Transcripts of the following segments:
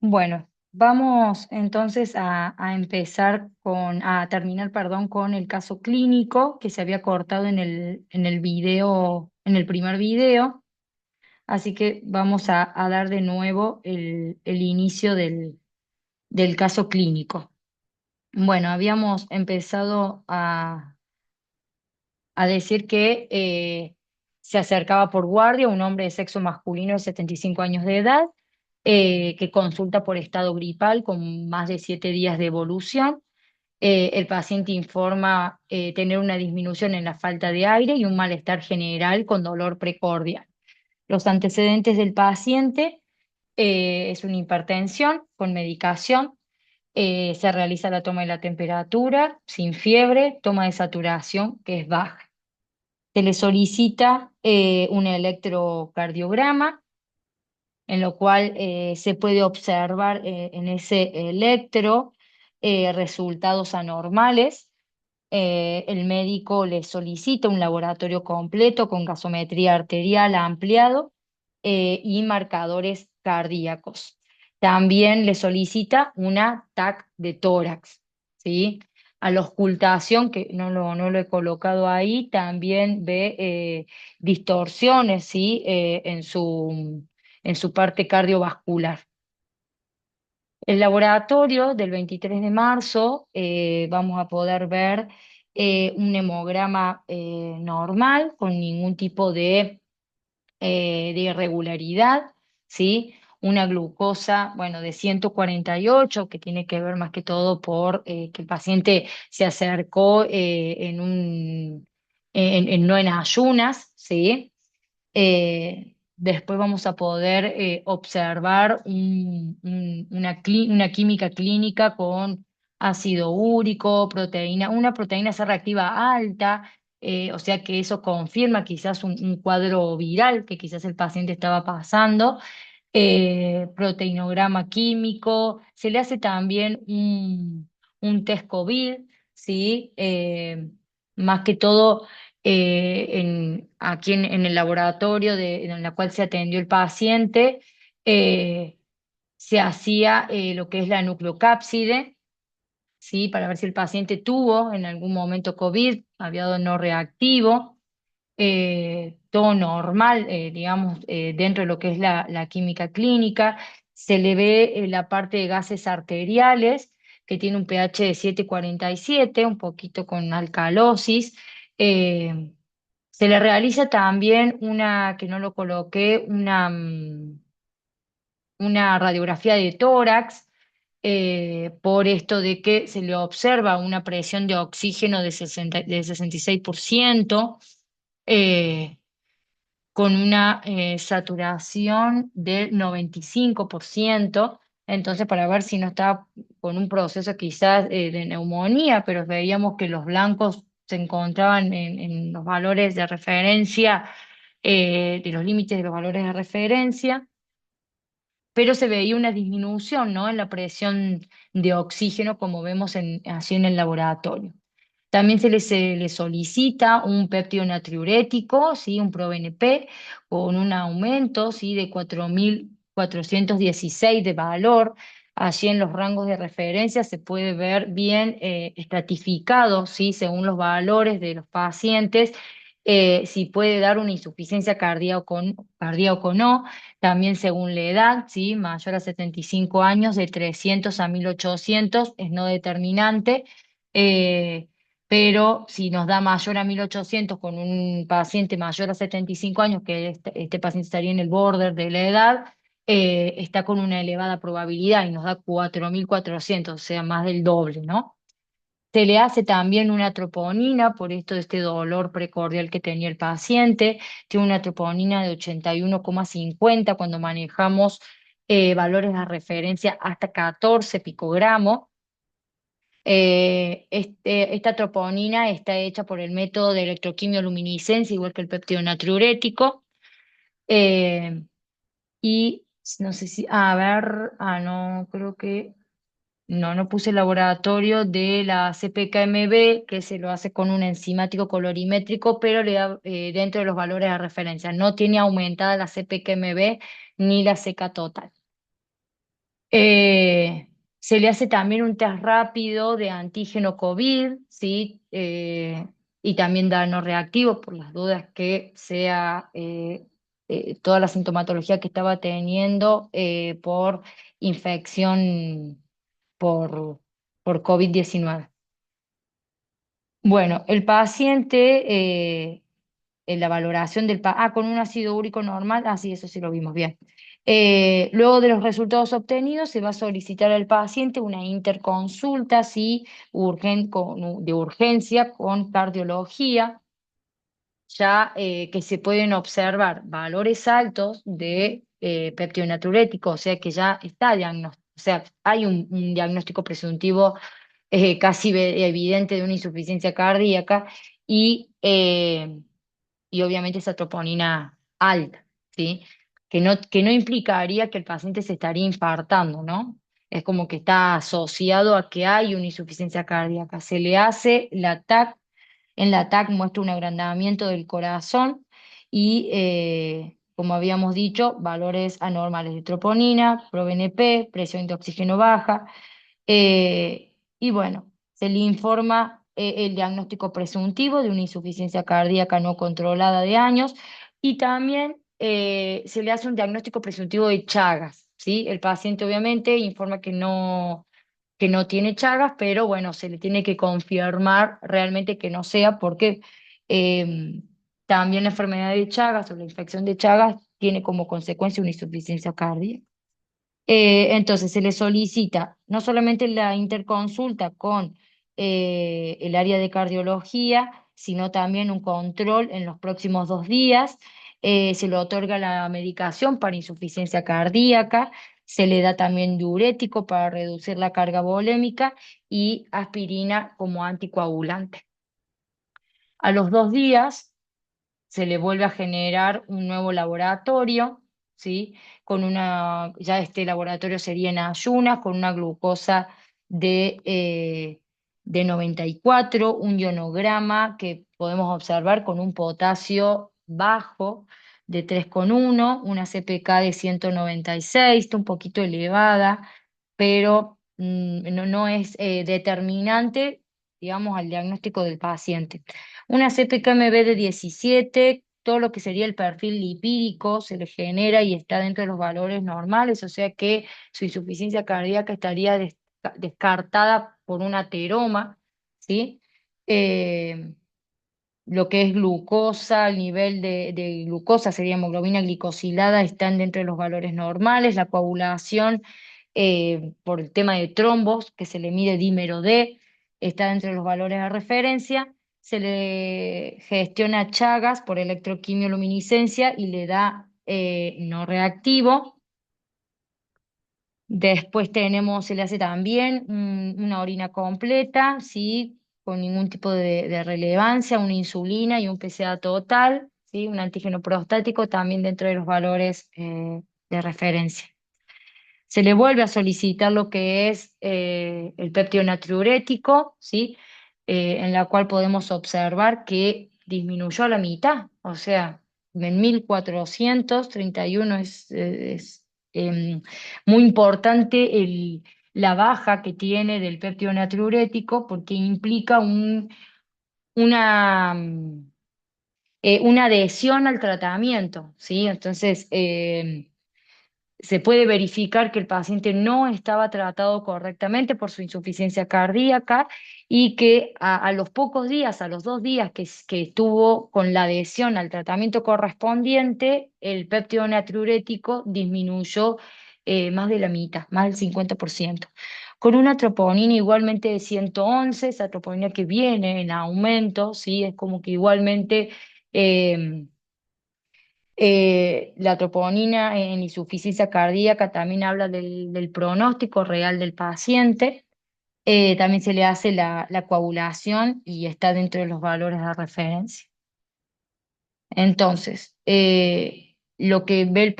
Bueno, vamos entonces a empezar a terminar, perdón, con el caso clínico que se había cortado en el video, en el primer video. Así que vamos a dar de nuevo el inicio del caso clínico. Bueno, habíamos empezado a decir que se acercaba por guardia un hombre de sexo masculino de 75 años de edad, que consulta por estado gripal con más de 7 días de evolución. El paciente informa tener una disminución en la falta de aire y un malestar general con dolor precordial. Los antecedentes del paciente es una hipertensión con medicación. Se realiza la toma de la temperatura sin fiebre, toma de saturación que es baja. Se le solicita un electrocardiograma, en lo cual se puede observar en ese electro resultados anormales. El médico le solicita un laboratorio completo con gasometría arterial ampliado y marcadores cardíacos. También le solicita una TAC de tórax, ¿sí? A la auscultación, que no lo he colocado ahí, también ve distorsiones, ¿sí? En su parte cardiovascular. El laboratorio del 23 de marzo vamos a poder ver un hemograma normal, con ningún tipo de irregularidad, ¿sí? Una glucosa, bueno, de 148, que tiene que ver más que todo por que el paciente se acercó no en ayunas, ¿sí? Después vamos a poder observar una química clínica con ácido úrico, una proteína C reactiva alta, o sea que eso confirma quizás un cuadro viral que quizás el paciente estaba pasando. Proteinograma químico, se le hace también un test COVID, ¿sí? Más que todo aquí en el laboratorio en la cual se atendió el paciente, eh, se hacía lo que es la nucleocápside, ¿sí? Para ver si el paciente tuvo en algún momento COVID, había dado no reactivo, todo normal, digamos, dentro de lo que es la química clínica. Se le ve la parte de gases arteriales, que tiene un pH de 7,47, un poquito con alcalosis. Eh, Se le realiza también que no lo coloqué, una radiografía de tórax, por esto de que se le observa una presión de oxígeno de 66%, eh, con una saturación del 95%. Entonces, para ver si no estaba con un proceso quizás de neumonía, pero veíamos que los blancos se encontraban en los valores de referencia, de los límites de los valores de referencia, pero se veía una disminución, ¿no? En la presión de oxígeno, como vemos así en el laboratorio. También se le solicita un péptido natriurético, ¿sí? Un ProBNP, con un aumento, ¿sí? De 4.416 de valor. Allí en los rangos de referencia se puede ver bien estratificado, ¿sí? Según los valores de los pacientes, si puede dar una insuficiencia cardíaca o no. También según la edad, ¿sí? Mayor a 75 años, de 300 a 1.800 es no determinante. Eh, pero si nos da mayor a 1.800 con un paciente mayor a 75 años, que este paciente estaría en el border de la edad, está con una elevada probabilidad y nos da 4.400, o sea, más del doble, ¿no? Se le hace también una troponina por esto de este dolor precordial que tenía el paciente. Tiene una troponina de 81,50 cuando manejamos valores de referencia hasta 14 picogramos. Esta troponina está hecha por el método de electroquimioluminiscencia, igual que el péptido natriurético. eh, y no sé si, a ver, no, creo que no puse el laboratorio de la CPKMB, que se lo hace con un enzimático colorimétrico, pero le da dentro de los valores de referencia. No tiene aumentada la CPKMB ni la CK total. Eh, Se le hace también un test rápido de antígeno COVID, ¿sí? Y también da no reactivo por las dudas que sea toda la sintomatología que estaba teniendo por infección por, por COVID-19. Bueno, el paciente, en la valoración con un ácido úrico normal, sí, eso sí lo vimos bien. Luego de los resultados obtenidos, se va a solicitar al paciente una interconsulta, sí, de urgencia con cardiología, ya que se pueden observar valores altos de péptido natriurético, o sea que ya está diagnóstico, o sea, hay un diagnóstico presuntivo casi evidente de una insuficiencia cardíaca y, eh, y obviamente esa troponina alta, ¿sí? Que no implicaría que el paciente se estaría infartando, ¿no? Es como que está asociado a que hay una insuficiencia cardíaca. Se le hace la TAC, en la TAC muestra un agrandamiento del corazón y, como habíamos dicho, valores anormales de troponina, proBNP, presión de oxígeno baja. Y bueno, se le informa el diagnóstico presuntivo de una insuficiencia cardíaca no controlada de años y también se le hace un diagnóstico presuntivo de Chagas, ¿sí? El paciente obviamente informa que no tiene Chagas, pero bueno, se le tiene que confirmar realmente que no sea porque eh, también la enfermedad de Chagas o la infección de Chagas tiene como consecuencia una insuficiencia cardíaca. Entonces se le solicita no solamente la interconsulta con el área de cardiología, sino también un control en los próximos 2 días. Se le otorga la medicación para insuficiencia cardíaca, se le da también diurético para reducir la carga volémica y aspirina como anticoagulante. A los 2 días se le vuelve a generar un nuevo laboratorio, ¿sí? Ya este laboratorio sería en ayunas, con una glucosa de 94, un ionograma que podemos observar con un potasio bajo de 3,1, una CPK de 196, está un poquito elevada, pero no es determinante, digamos, al diagnóstico del paciente. Una CPKMB de 17, todo lo que sería el perfil lipídico se le genera y está dentro de los valores normales, o sea que su insuficiencia cardíaca estaría descartada por un ateroma, ¿sí? Eh, lo que es glucosa, el nivel de glucosa sería hemoglobina glicosilada, están dentro de los valores normales, la coagulación por el tema de trombos, que se le mide dímero D, está dentro de los valores de referencia, se le gestiona Chagas por electroquimioluminiscencia y le da no reactivo. Después se le hace también una orina completa, ¿sí? Con ningún tipo de relevancia, una insulina y un PSA total, ¿sí? Un antígeno prostático también dentro de los valores de referencia. Se le vuelve a solicitar lo que es el péptido natriurético, ¿sí? En la cual podemos observar que disminuyó a la mitad, o sea, en 1431 es muy importante la baja que tiene del péptido natriurético porque implica una, una adhesión al tratamiento, ¿sí? Entonces, se puede verificar que el paciente no estaba tratado correctamente por su insuficiencia cardíaca y que a los pocos días, a los 2 días que estuvo con la adhesión al tratamiento correspondiente, el péptido natriurético disminuyó más de la mitad, más del 50%. Con una troponina igualmente de 111, esa troponina que viene en aumento, ¿sí? Es como que igualmente... eh, la troponina en insuficiencia cardíaca también habla del pronóstico real del paciente. También se le hace la coagulación y está dentro de los valores de referencia. Entonces, lo que ve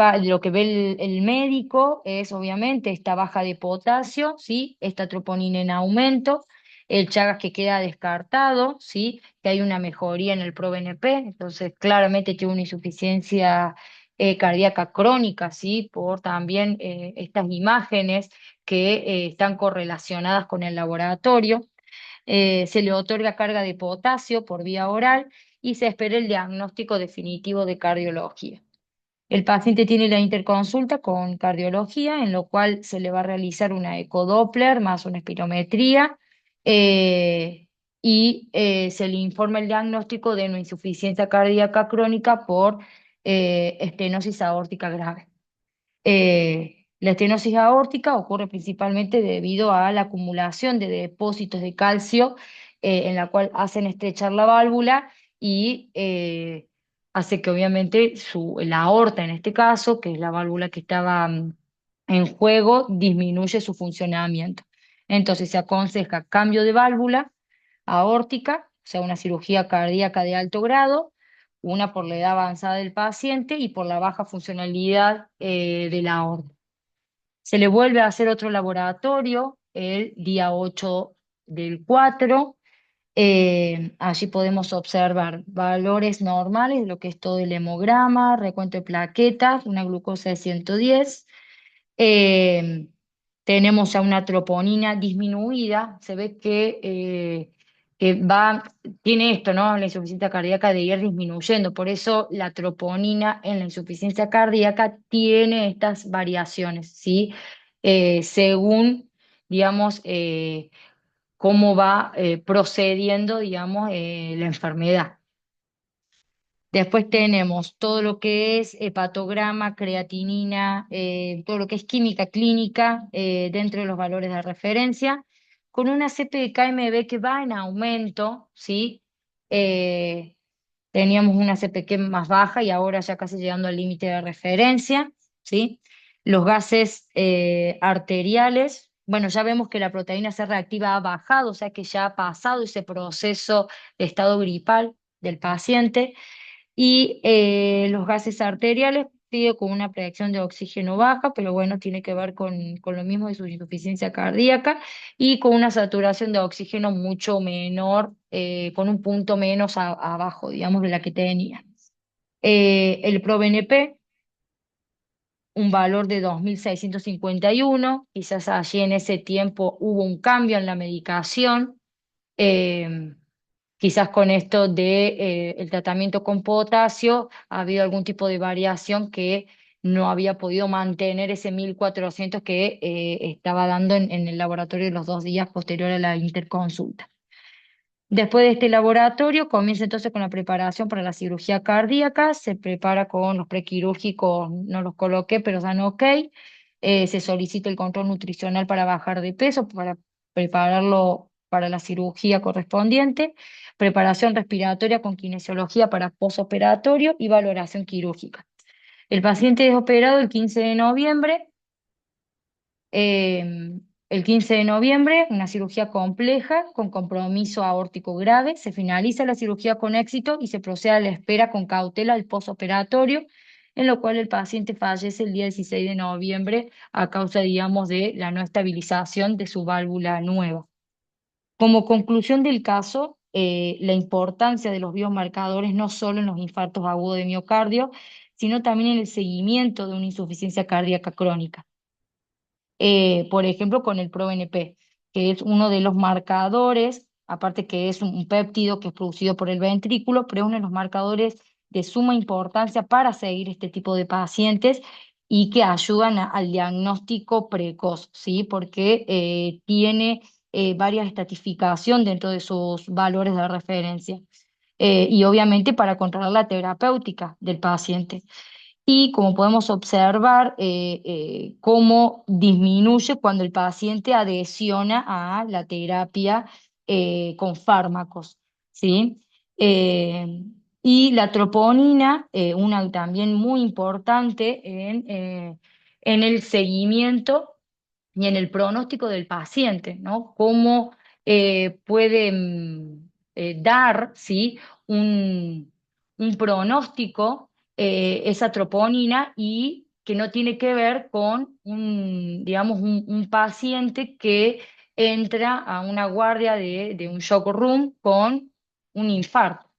el médico es obviamente esta baja de potasio, ¿sí? Esta troponina en aumento, el Chagas que queda descartado, ¿sí? Que hay una mejoría en el proBNP, entonces claramente tiene una insuficiencia cardíaca crónica, ¿sí? Por también estas imágenes que están correlacionadas con el laboratorio. Se le otorga carga de potasio por vía oral y se espera el diagnóstico definitivo de cardiología. El paciente tiene la interconsulta con cardiología, en lo cual se le va a realizar una ecodoppler más una espirometría eh, se le informa el diagnóstico de una insuficiencia cardíaca crónica por estenosis aórtica grave. La estenosis aórtica ocurre principalmente debido a la acumulación de depósitos de calcio en la cual hacen estrechar la válvula y hace que obviamente la aorta en este caso, que es la válvula que estaba en juego, disminuye su funcionamiento. Entonces se aconseja cambio de válvula aórtica, o sea, una cirugía cardíaca de alto grado, una por la edad avanzada del paciente y por la baja funcionalidad de la aorta. Se le vuelve a hacer otro laboratorio el día 8 del 4. Allí podemos observar valores normales, lo que es todo el hemograma, recuento de plaquetas, una glucosa de 110. Eh, Tenemos ya una troponina disminuida, se ve que tiene esto, ¿no? La insuficiencia cardíaca de ir disminuyendo, por eso la troponina en la insuficiencia cardíaca tiene estas variaciones, ¿sí? Según, digamos, cómo va procediendo, digamos, la enfermedad. Después tenemos todo lo que es hepatograma, creatinina, todo lo que es química clínica dentro de los valores de referencia, con una CP de KMB que va en aumento, ¿sí? Eh, Teníamos una CPK más baja y ahora ya casi llegando al límite de referencia, ¿sí? Los gases arteriales, bueno, ya vemos que la proteína C reactiva ha bajado, o sea que ya ha pasado ese proceso de estado gripal del paciente los gases arteriales sigue con una presión de oxígeno baja, pero bueno, tiene que ver con lo mismo de su insuficiencia cardíaca y con una saturación de oxígeno mucho menor, con un punto menos abajo, digamos, de la que tenía. El ProBNP, un valor de 2.651, quizás allí en ese tiempo hubo un cambio en la medicación. eh, Quizás con esto de el tratamiento con potasio ha habido algún tipo de variación que no había podido mantener ese 1.400 que estaba dando en el laboratorio los 2 días posterior a la interconsulta. Después de este laboratorio, comienza entonces con la preparación para la cirugía cardíaca, se prepara con los prequirúrgicos, no los coloqué, pero están ok. Se solicita el control nutricional para bajar de peso, para prepararlo para la cirugía correspondiente, preparación respiratoria con kinesiología para posoperatorio y valoración quirúrgica. El paciente es operado el 15 de noviembre. eh, el 15 de noviembre, una cirugía compleja con compromiso aórtico grave. Se finaliza la cirugía con éxito y se procede a la espera con cautela al posoperatorio, en lo cual el paciente fallece el día 16 de noviembre a causa, digamos, de la no estabilización de su válvula nueva. Como conclusión del caso, la importancia de los biomarcadores no solo en los infartos agudos de miocardio, sino también en el seguimiento de una insuficiencia cardíaca crónica. Por ejemplo, con el ProBNP, que es uno de los marcadores, aparte que es un péptido que es producido por el ventrículo, pero es uno de los marcadores de suma importancia para seguir este tipo de pacientes y que ayudan al diagnóstico precoz, ¿sí? Porque tiene varias estratificación dentro de sus valores de referencia. Y obviamente para controlar la terapéutica del paciente y como podemos observar, cómo disminuye cuando el paciente adhesiona a la terapia con fármacos, ¿sí? Eh, y la troponina, una también muy importante en el seguimiento y en el pronóstico del paciente, ¿no? Cómo puede dar, ¿sí? un, un pronóstico esa troponina y que no tiene que ver con digamos, un paciente que entra a una guardia de un shock room con un infarto,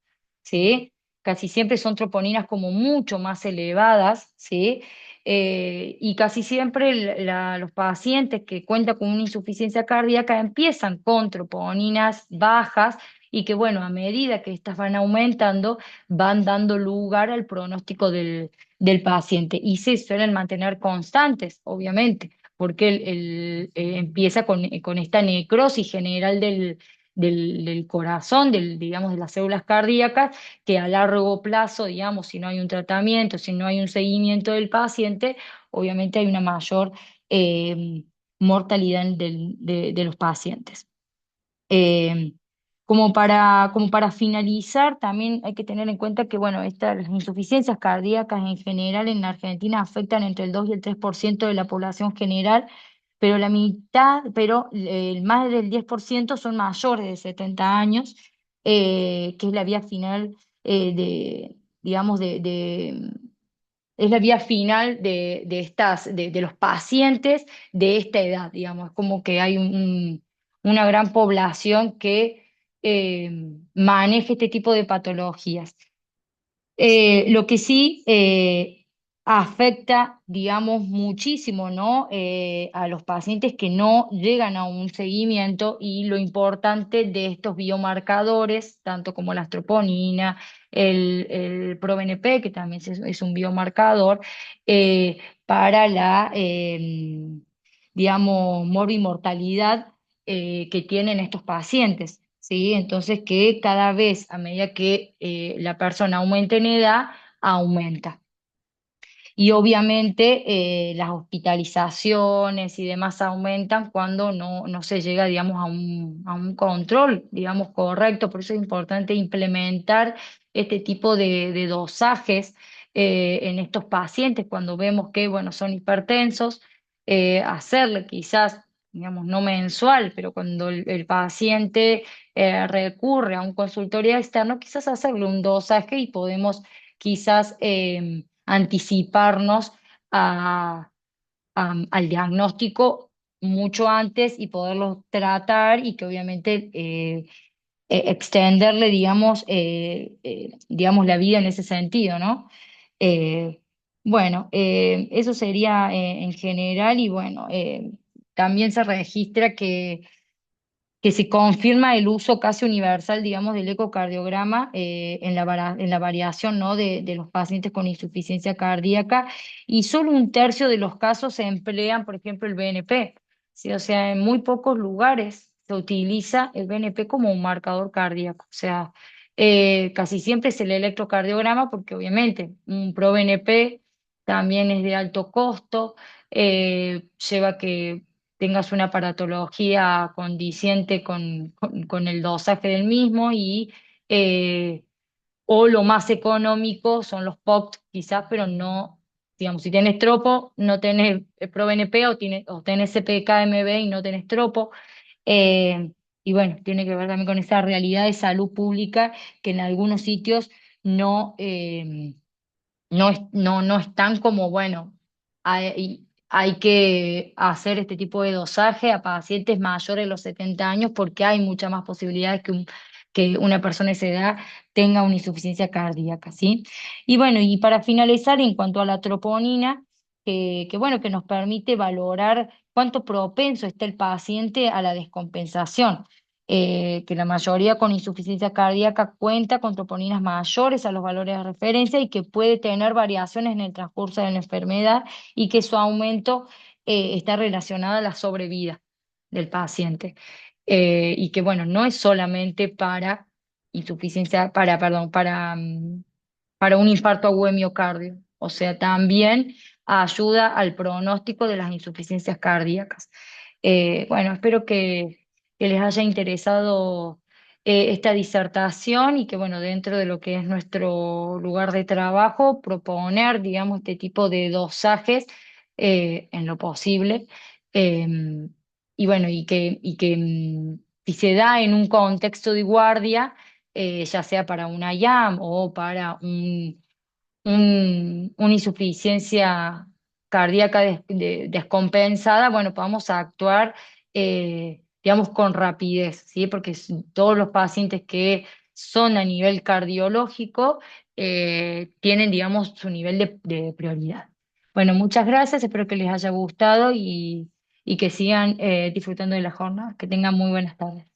¿sí? casi siempre son troponinas como mucho más elevadas, ¿sí? Y casi siempre los pacientes que cuentan con una insuficiencia cardíaca empiezan con troponinas bajas y que, bueno, a medida que estas van aumentando, van dando lugar al pronóstico del paciente y se suelen mantener constantes, obviamente, porque empieza con esta necrosis general del corazón, digamos, de las células cardíacas, que a largo plazo, digamos, si no hay un tratamiento, si no hay un seguimiento del paciente, obviamente hay una mayor eh, mortalidad de los pacientes. Eh, como para finalizar, también hay que tener en cuenta que, bueno, las insuficiencias cardíacas en general en la Argentina afectan entre el 2 y el 3% de la población general, pero la mitad, pero más del 10% son mayores de 70 años, que es la vía final digamos, es la vía final de los pacientes de esta edad, digamos, como que hay una gran población que eh, maneja este tipo de patologías. Lo que sí afecta, digamos, muchísimo, ¿no? A los pacientes que no llegan a un seguimiento y lo importante de estos biomarcadores, tanto como la troponina, el ProBNP, que también es un biomarcador, para digamos, morbimortalidad que tienen estos pacientes. ¿Sí? Entonces, que cada vez, a medida que la persona aumenta en edad, aumenta. Y obviamente las hospitalizaciones y demás aumentan cuando no se llega, digamos, a un control, digamos, correcto. Por eso es importante implementar este tipo de dosajes en estos pacientes cuando vemos que, bueno, son hipertensos, hacerle quizás, digamos, no mensual, pero cuando el paciente recurre a un consultorio externo, quizás hacerle un dosaje y podemos quizás anticiparnos a- al diagnóstico mucho antes y poderlo tratar y que obviamente extenderle, digamos, la vida en ese sentido, ¿no? Eh, bueno, eso sería en general y bueno, también se registra que se confirma el uso casi universal, digamos, del ecocardiograma en la variación, ¿no? de los pacientes con insuficiencia cardíaca y solo un tercio de los casos se emplean, por ejemplo, el BNP. ¿Sí? O sea, en muy pocos lugares se utiliza el BNP como un marcador cardíaco. O sea, casi siempre es el electrocardiograma porque obviamente un ProBNP también es de alto costo, lleva que tengas una aparatología condiciente con el dosaje del mismo eh, o lo más económico son los POCT quizás, pero no, digamos, si tienes tropo, no tenés ProBNP o tenés CPKMB y no tenés tropo. eh, y bueno, tiene que ver también con esa realidad de salud pública que en algunos sitios no, no están como, bueno, hay que hacer este tipo de dosaje a pacientes mayores de los 70 años porque hay muchas más posibilidades que una persona de esa edad tenga una insuficiencia cardíaca, ¿sí? Y bueno, y para finalizar, en cuanto a la troponina, bueno, que nos permite valorar cuánto propenso está el paciente a la descompensación, que la mayoría con insuficiencia cardíaca cuenta con troponinas mayores a los valores de referencia y que puede tener variaciones en el transcurso de la enfermedad y que su aumento está relacionado a la sobrevida del paciente. Y que, bueno, no es solamente para insuficiencia, perdón, para un infarto agudo de miocardio, o sea, también ayuda al pronóstico de las insuficiencias cardíacas. Bueno, espero que les haya interesado esta disertación y que, bueno, dentro de lo que es nuestro lugar de trabajo, proponer, digamos, este tipo de dosajes en lo posible. Eh, y bueno, si se da en un contexto de guardia, ya sea para una IAM o para una insuficiencia cardíaca descompensada, bueno, podamos actuar, digamos, con rapidez, ¿sí? Porque todos los pacientes que son a nivel cardiológico tienen, digamos, su nivel de prioridad. Bueno, muchas gracias, espero que les haya gustado y que sigan disfrutando de la jornada. Que tengan muy buenas tardes.